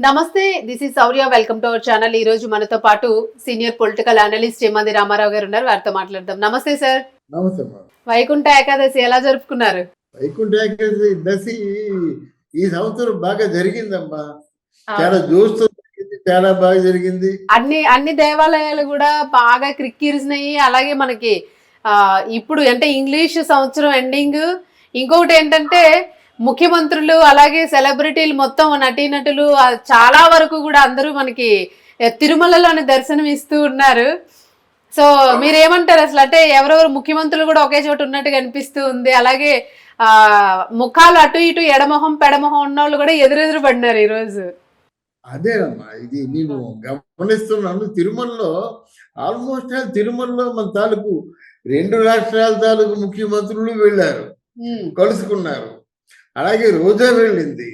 నమస్తే, this is Sourya. Welcome to our channel. ఈ రోజు మనతో పాటు senior political analyst Chemandi Ramarao గారు ఉన్నారు. వారితో మాట్లాడదాం. నమస్తే సార్. నమస్తే. వైకుంఠ ఏకాదశి ఎలా జరుపుకున్నారు? వైకుంఠ ఏకాదశి ఈ సంవత్సరం బాగా జరిగిందమ్మా. చాలా జోష్తో జరిగింది, చాలా బాగా జరిగింది. అన్ని దేవాలయాలు కూడా బాగా క్రిక్కిరిసినాయి. అలాగే మనకి ఇప్పుడు అంటే ఇంగ్లీష్ సంవత్సరం ఎండింగ్. ఇంకొకటి ఏంటంటే ముఖ్యమంత్రులు అలాగే సెలబ్రిటీలు మొత్తం నటీనటులు చాలా వరకు కూడా అందరూ మనకి తిరుమలలోని దర్శనం ఇస్తూ ఉన్నారు. సో మీరేమంటారు అసలు? అంటే ఎవరెవరు ముఖ్యమంత్రులు కూడా ఒకే చోట ఉన్నట్టుగా అనిపిస్తూ ఉంది. అలాగే ముఖాలు అటు ఇటు ఎడమొహం పెడమొహం ఉన్న వాళ్ళు కూడా ఎదురెదురు పడినారు ఈ రోజు. అదేనమ్మా, ఇది నేను గమనిస్తున్నాను. తిరుమలలో ఆల్మోస్ట్ తిరుమలలో మన తాలూకు 2 రాష్ట్రాల తాలూకు ముఖ్యమంత్రులు వెళ్ళారు, కలుసుకున్నారు. అలాగే రోజా వెళ్ళింది,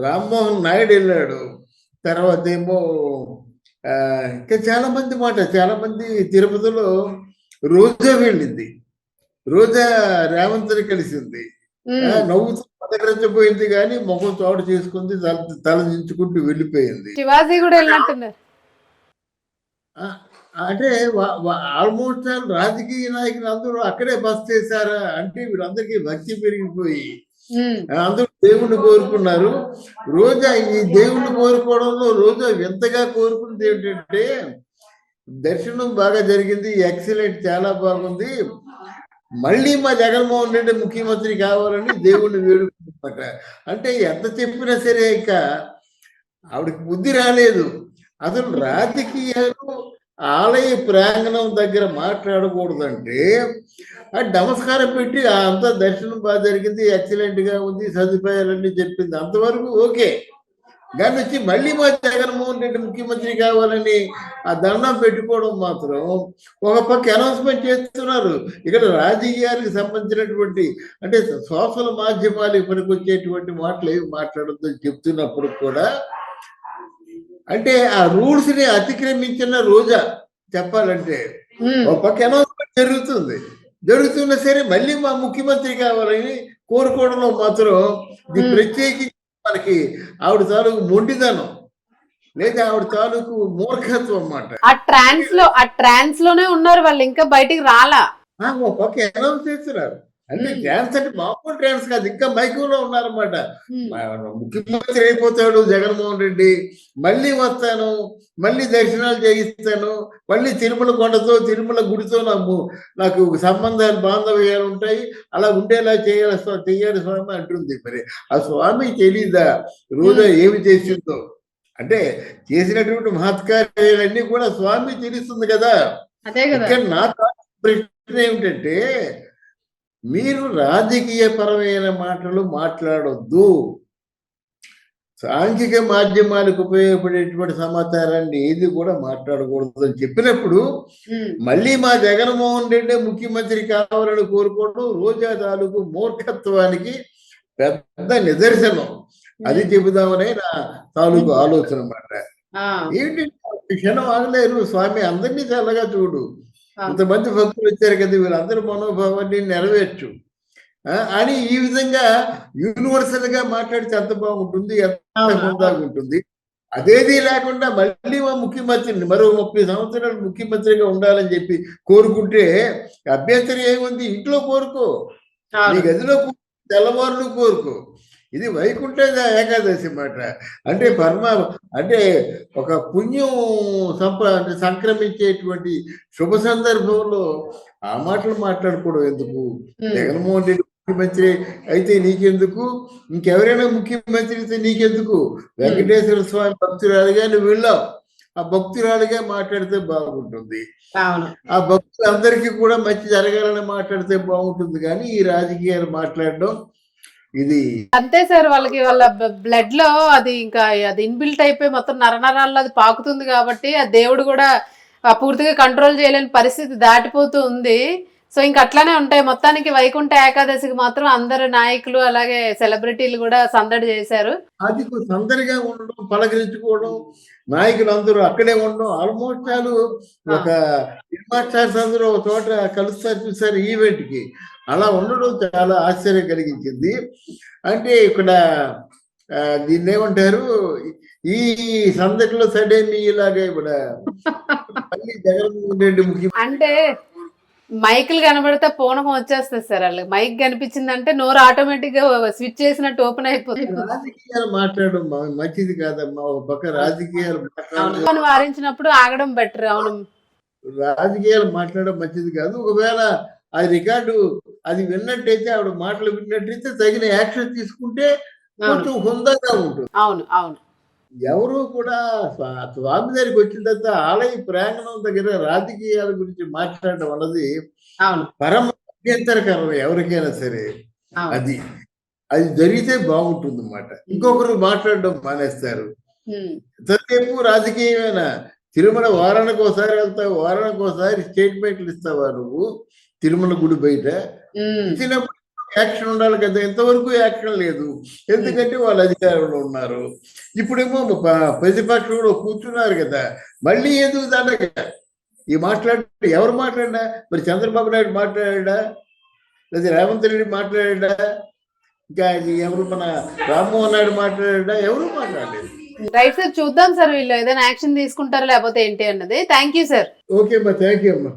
రామ్మోహన్ నాయుడు వెళ్ళాడు, తర్వాత ఏమో ఇంకా చాలా మంది తిరుపతిలో రోజా వెళ్ళింది, రోజా రేవంత్ని కలిసింది, నవ్వుతూ పదకరించబోయింది కానీ ముఖం చోటు చేసుకుంది, తల దించుకుంటూ వెళ్ళిపోయింది. శివాజీ కూడా వెళ్ళినట్టున్నారు. అంటే ఆల్మోస్ట్ రాజకీయ నాయకులు అందరూ అక్కడే బస్ చేశారా అంటే వీళ్ళందరికీ భక్తి పెరిగిపోయి అందరూ దేవుణ్ణి కోరుకున్నారు. రోజా ఈ దేవుణ్ణి కోరుకోవడంలో రోజా వింతగా కోరుకున్నది ఏంటంటే దర్శనం బాగా జరిగింది, ఎక్సలెంట్, చాలా బాగుంది, మళ్ళీ మా జగన్మోహన్ రెడ్డి ముఖ్యమంత్రి కావాలని దేవుణ్ణి వేడుకుంటున్నమాట. అంటే ఎంత చెప్పినా సరే ఇక ఆవిడకి బుద్ధి రాలేదు. అసలు రాజకీయాలు ఆలయ ప్రాంగణం దగ్గర మాట్లాడకూడదంటే నమస్కారం పెట్టి అంతా దర్శనం బాగా జరిగింది, ఎక్సలెంట్ గా ఉంది, సదుపాయాలన్నీ చెప్పింది, అంతవరకు ఓకే. కానీ వచ్చి మళ్ళీ మా జగన్మోహన్ రెడ్డి ముఖ్యమంత్రి కావాలని ఆ దండం పెట్టుకోవడం మాత్రం ఒక పక్క అనౌన్స్మెంట్ చేస్తున్నారు. ఇక్కడ రాజకీయాలకు సంబంధించినటువంటి అంటే సోషల్ మాధ్యమాలకు పనికొచ్చేటువంటి మాటలు ఏమి మాట్లాడొద్దని చెప్తున్నప్పుడు కూడా అంటే ఆ రూల్స్ ని అతిక్రమించిన రోజా చెప్పాలంటే ఒక పక్క అనౌన్స్మెంట్ జరుగుతున్నా సరే మళ్ళీ మా ముఖ్యమంత్రి కావాలని కోరుకోవడంలో మాత్రం ఇది ప్రత్యేకించి మనకి ఆవిడ తాలూకు మొండిదనం లేదా ఆవిడ తాలూకు మూర్ఖత్వం అన్నమాట. ఆ ట్రాన్స్ లోనే ఉన్నారు వాళ్ళు, ఇంకా బయటికి రాలా. ఒక పక్క అనౌన్స్ చేస్తున్నారు. అన్ని డ్యాన్స్ అంటే మామూలు డ్యాన్స్ కాదు, ఇంకా మైకంలో ఉన్నారన్నమాట. ముఖ్యమంత్రి అయిపోతాడు జగన్మోహన్ రెడ్డి, మళ్ళీ వస్తాను, మళ్ళీ దర్శనాలు చేయిస్తాను, మళ్ళీ తిరుమల కొండతో తిరుమల గుడితో నాకు సంబంధాలు బాంధవ్యాలు ఉంటాయి, అలా ఉండేలా చేయాలి స్వామి అంటుంది. మరి ఆ స్వామి తెలీదా రోజా ఏమి చేసిందో? అంటే చేసినటువంటి మహత్కార్యాలన్నీ కూడా స్వామి తెలుస్తుంది కదా. ఇక్కడ నా ప్రశ్న ఏమిటంటే మీరు రాజకీయ పరమైన మాటలు మాట్లాడొద్దు, సాంఘిక మాధ్యమాలకు ఉపయోగపడేటువంటి సమాచారాన్ని ఏది కూడా మాట్లాడకూడదు అని చెప్పినప్పుడు మళ్ళీ మా జగన్మోహన్ రెడ్డి ముఖ్యమంత్రి కావాలని కోరుకోవడం రోజా తాలూకు మూర్ఖత్వానికి పెద్ద నిదర్శనం. అది చెబుదామనే నా తాలూకు ఆలోచన అన్నమాట. ఏంటి క్షణం ఆగలేరు స్వామి, అందరినీ చల్లగా చూడు, ఇంతమంది భక్తులు వచ్చారు కదా, వీళ్ళందరూ మనోభావాన్ని నెరవేర్చు అని ఈ విధంగా యూనివర్సల్ గా మాట్లాడితే ఎంత బాగుంటుంది, ఎంత హుందాగా ఉంటుంది. అదేది లేకుండా మళ్ళీ మా ముఖ్యమంత్రిని మరో 30 సంవత్సరాలు ముఖ్యమంత్రిగా ఉండాలని చెప్పి కోరుకుంటే అభ్యంతరం ఏముంది? ఇంట్లో కోరుకో, నీ గదిలో తెల్లవారులు కోరుకో. ఇది వైకుంఠ ఏకాదశి మాట. అంటే అంటే ఒక పుణ్యం సంక్రమించేటువంటి శుభ సందర్భంలో ఆ మాటలు మాట్లాడుకోవడం ఎందుకు? జగన్మోహన్ రెడ్డి ముఖ్యమంత్రి అయితే నీకెందుకు, ఇంకెవరైనా ముఖ్యమంత్రి అయితే నీకెందుకు? వెంకటేశ్వర స్వామి భక్తురాలుగా నువ్వు వెళ్ళావు, ఆ భక్తురాలుగా మాట్లాడితే బాగుంటుంది, ఆ భక్తులందరికీ కూడా మంచి జరగాలని మాట్లాడితే బాగుంటుంది. కానీ ఈ రాజకీయాలు మాట్లాడడం ఇది అంతే సార్. వాళ్ళకి వాళ్ళ బ్లడ్ లో అది ఇంకా అది ఇన్బిల్ట్ అయిపోయి మొత్తం నరనరాల్లో అది పాకుతుంది కాబట్టి ఆ దేవుడు కూడా పూర్తిగా కంట్రోల్ చేయలేని పరిస్థితి దాటిపోతూ ఉంది. సో ఇంక అట్లానే ఉంటాయి. మొత్తానికి వైకుంఠ ఏకాదశికి మాత్రం అందరు నాయకులు అలాగే సెలబ్రిటీలు కూడా సందడి చేశారు. అది సందడిగా ఉండడం, పలకరించుకోవడం, నాయకులు అందరూ అక్కడే ఉండడం, ఆల్మోస్ట్ ఒక సినిమా స్టార్స్ అందరూ ఒక చోట కలుస్తారు చూసారు ఈవెంట్ కి, అలా ఉండడం చాలా ఆశ్చర్యం కలిగించింది. అంటే ఇక్కడ దీన్ని ఏమంటారు, ఈ సందడిలో సడన్ ఇలాగే కూడా మళ్ళీ జగన్మోహన్ రెడ్డి ముఖ్యమంత్రి అంటే మైకులు కనబడితే పూనకం వచ్చేస్తుంది సార్. వాళ్ళకి మైక్ కనిపించిందంటే నోరు ఆటోమేటిక్ గా స్విచ్ చేసినట్టు ఓపెన్ అయిపోతుంది. రాజకీయాలు మాట్లాడడం మంచిది కాదమ్మా. ఒక పక్క రాజకీయాలు మాట్లాడడం అవును, వారించినప్పుడు ఆగడం బెటర్. అవును, రాజకీయాలు మాట్లాడడం మంచిది కాదు. ఒకవేళ అది రికార్డు అది విన్నట్టయితే, ఆవిడ మాటలు విన్నట్టయితే తగిన యాక్షన్ తీసుకుంటే కొంచెం హుందాగా ఉంటుంది. అవును, అవును. ఎవరు కూడా స్వామి దగ్గరికి వచ్చిన తర్వాత ఆలయ ప్రాంగణం దగ్గర రాజకీయాల గురించి మాట్లాడడం అన్నది అవును, పరమ అభ్యంతరకరం ఎవరికైనా సరే. అవును. అది అది జరిగితే బాగుంటుంది అన్నమాట. ఇంకొకరు మాట్లాడడం మానేస్తారు. ఎంతసేపు రాజకీయమైన తిరుమల వారానికి ఒకసారి వెళ్తావు, వారానికి ఒకసారి స్టేట్మెంట్లు ఇస్తావా నువ్వు తిరుమల గుడి బయట? ఇచ్చినప్పుడు యాక్షన్ ఉండాలి కదా. ఎంతవరకు యాక్షన్ లేదు, ఎందుకంటే వాళ్ళు అధికారంలో ఉన్నారు. ఇప్పుడేమో ప్రతిపక్షం కూడా కూర్చున్నారు కదా, మళ్ళీ ఎందుకు దండగా ఈ మాట్లాడి ఎవరు మాట్లాడినా? మరి చంద్రబాబు నాయుడు మాట్లాడా, లేదా రేవంత్ రెడ్డి మాట్లాడా, ఇంకా ఎవరు మన రామ్మోహన్ నాయుడు మాట్లాడా? ఎవరు మాట్లాడలేదు. రైట్ సార్, చూద్దాం సార్ వీళ్ళు ఏదైనా యాక్షన్ తీసుకుంటారా లేకపోతే ఏంటి అన్నది. Thank you sir. ఓకే అమ్మా, థ్యాంక్ యూ అమ్మా.